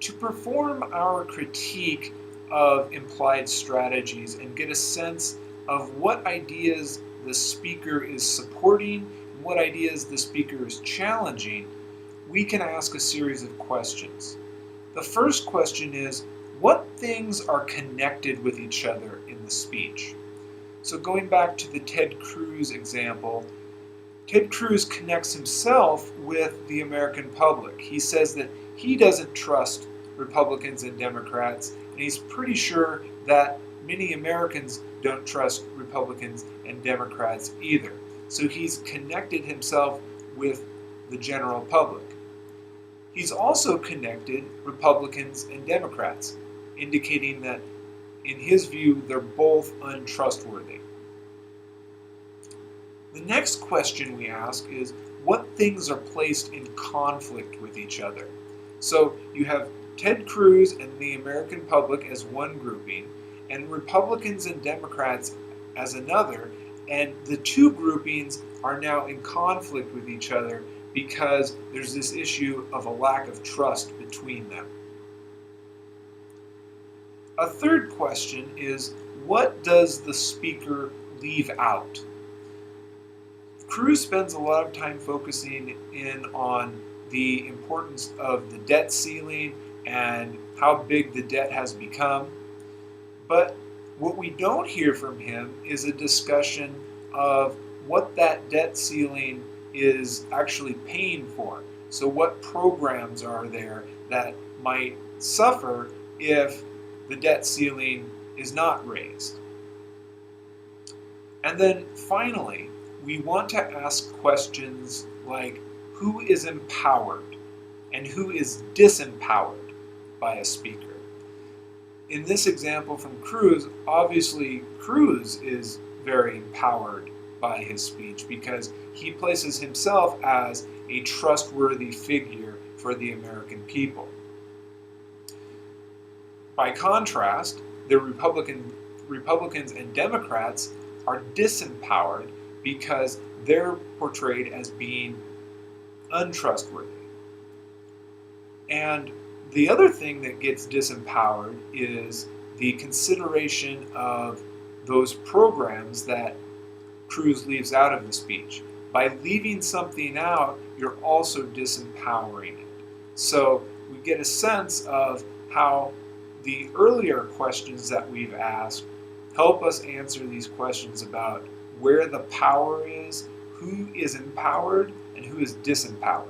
To perform our critique of implied strategies and get a sense of what ideas the speaker is supporting and what ideas the speaker is challenging, we can ask a series of questions. The first question is, what things are connected with each other in the speech? So going back to the Ted Cruz example, Ted Cruz connects himself with the American public. He says that he doesn't trust Republicans and Democrats, and he's pretty sure that many Americans don't trust Republicans and Democrats either. So he's connected himself with the general public. He's also connected Republicans and Democrats, indicating that in his view, they're both untrustworthy. The next question we ask is, what things are placed in conflict with each other? So you have Ted Cruz and the American public as one grouping, and Republicans and Democrats as another, and the two groupings are now in conflict with each other because there's this issue of a lack of trust between them. A third question is, what does the speaker leave out? Cruz spends a lot of time focusing in on the importance of the debt ceiling and how big the debt has become. But what we don't hear from him is a discussion of what that debt ceiling is actually paying for. So what programs are there that might suffer if the debt ceiling is not raised? And then finally, we want to ask questions like, who is empowered and who is disempowered by a speaker? In this example from Cruz, obviously Cruz is very empowered by his speech because he places himself as a trustworthy figure for the American people. By contrast, the Republicans and Democrats are disempowered because they're portrayed as being untrustworthy. And the other thing that gets disempowered is the consideration of those programs that Cruz leaves out of the speech. By leaving something out, you're also disempowering it. So we get a sense of how the earlier questions that we've asked help us answer these questions about where the power is, who is empowered, and who is disempowered.